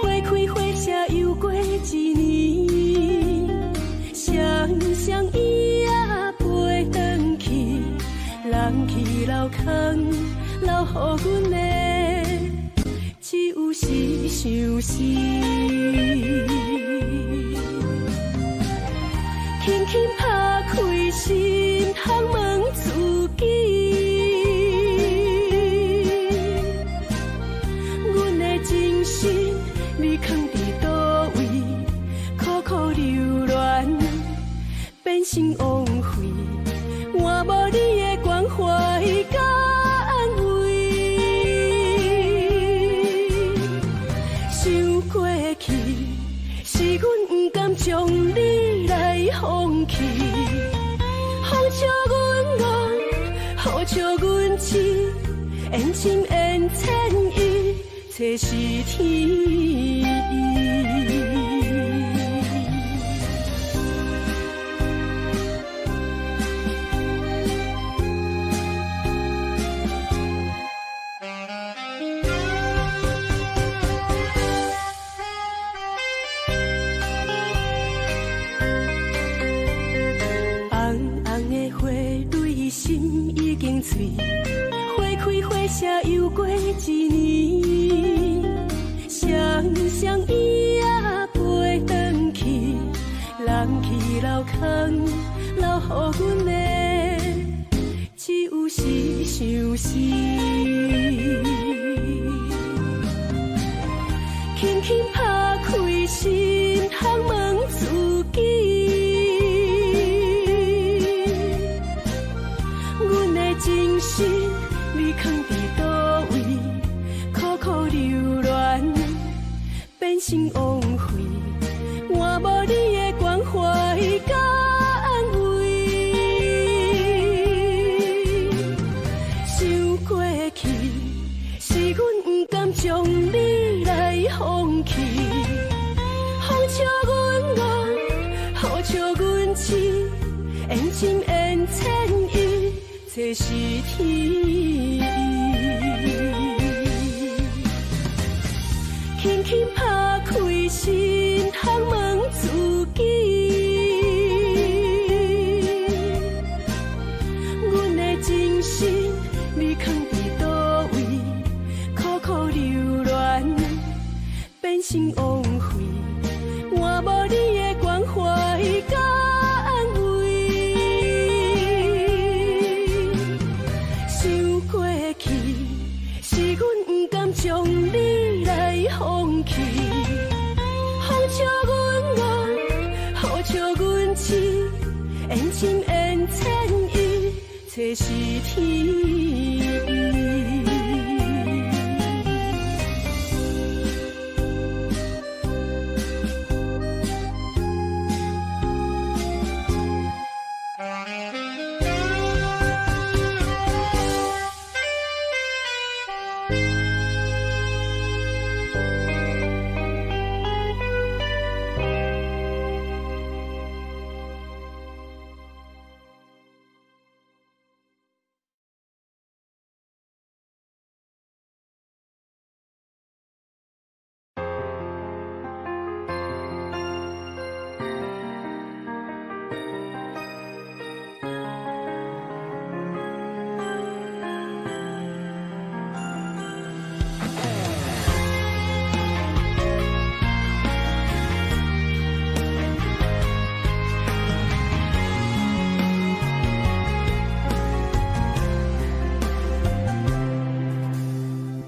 花开花谢又过一年，双双伊也飞转去，人去楼空留予阮的只有是相思。轻轻拍开心窗问自己。你藏伫倒位？苦苦流恋，变成枉费。换无你的关怀甲安慰，想过去是阮不甘将你来放弃，风笑阮憨，雨笑阮痴，缘深缘浅意。这是天意。红红的花，泪心已经碎，花开花谢又过一年。双双伊也飞转去，人去楼空留予阮的只有是相思。轻轻拍开心窗问自己，阮的真心你藏伫倒位？苦苦流恋。变成枉费，换无你的关怀甲安慰。想过去是阮不甘将你来放弃，风笑阮憨，雨笑阮痴，缘深缘浅一切是天意。轻轻拍开心窗问自己，阮的真心你藏伫倒位？苦苦流恋变成枉费，换无你的关怀甲安慰。想过去，是阮不甘将你来放弃，风笑阮爱，雨笑阮痴，缘深缘浅一切是天意。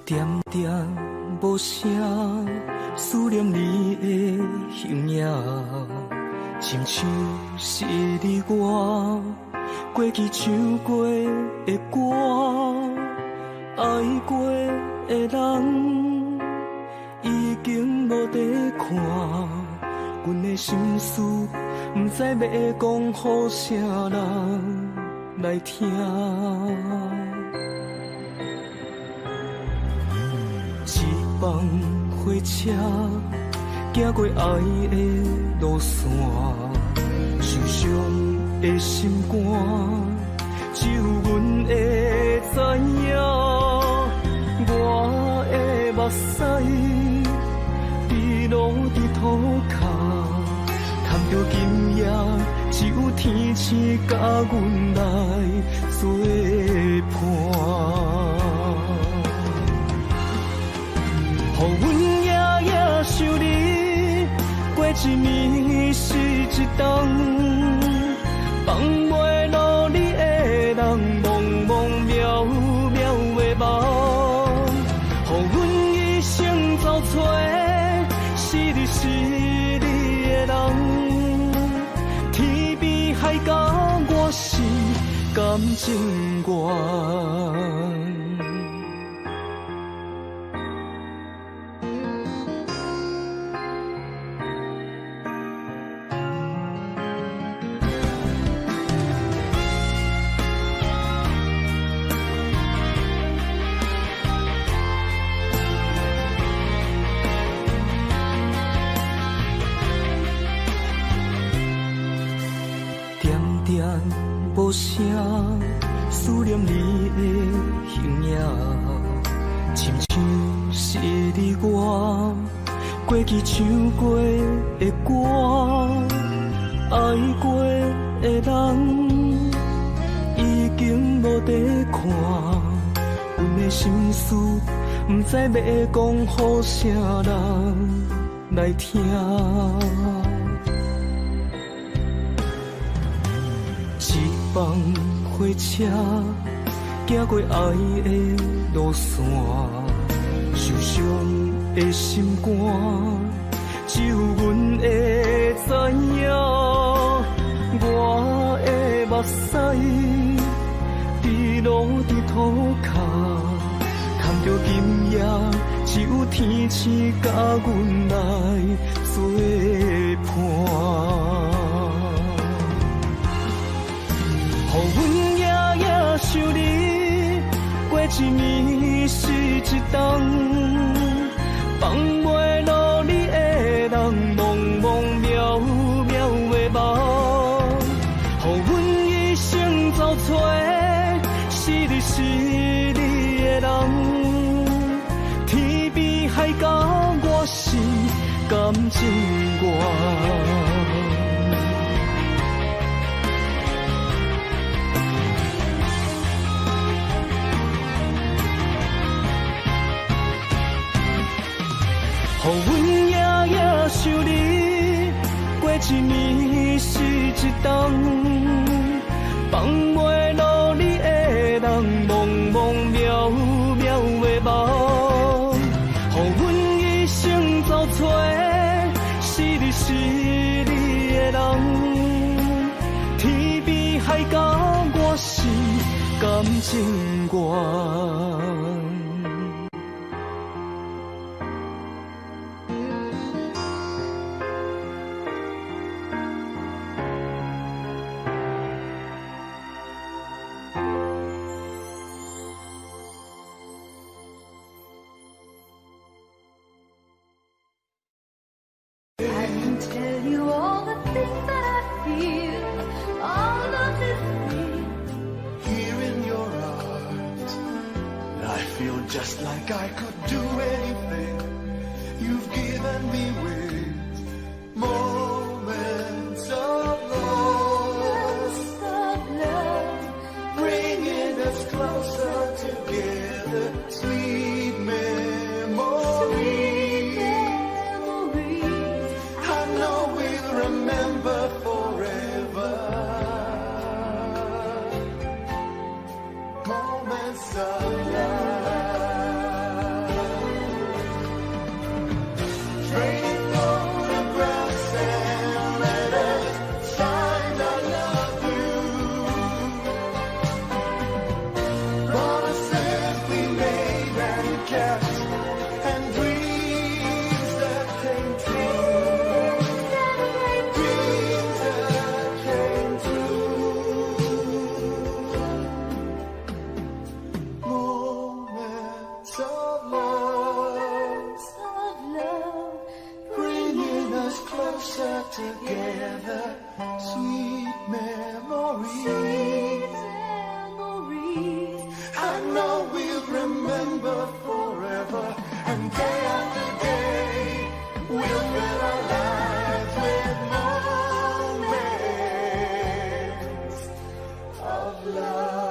点点无声，思念你的形影，亲像是你我过去唱过的歌，爱过的人已经无得看，阮的心事不知要讲予啥人来听。一帮火车行过爱的路线，受伤的心肝，只有阮会知影。我的目屎滴落伫土骹，叹着今夜只有天星甲阮来作伴。予阮夜夜想你，过一暝是一冬，放袂落你的人，茫茫渺渺的梦。予阮一生走找，是你的人，天边海角我是感情愿。无声，思念你的形影，亲像是你我过去唱过的歌，爱过的人已经无得看，阮的心事不知要讲予啥人来听。放火车行过爱的路线，受伤的心肝，只有阮会知影。我的目屎滴落伫土骹，叹着今夜只有天星甲阮来作伴。予阮夜夜想你，过一暝是一冬，放袂落你的人，茫茫渺渺的梦。予阮感情歌。予阮夜夜想你，过一暝是一冬，放袂落你的人，茫茫渺渺的梦。予阮一生走找，是你是你的人，天边海角我是感情歌。Tell you all the things that I feel, all of this real. Here in your arms, I feel just like I could do anything you've given me with moments of love, bringing us closer together, sweet memories. Remember forever moments of love. Trade photographs and letters, signed I love you. Promises we made and kept, and dreams that came true. Together, sweet memories. I know we'll remember forever, and day after day we'll fill our lives with moments of love.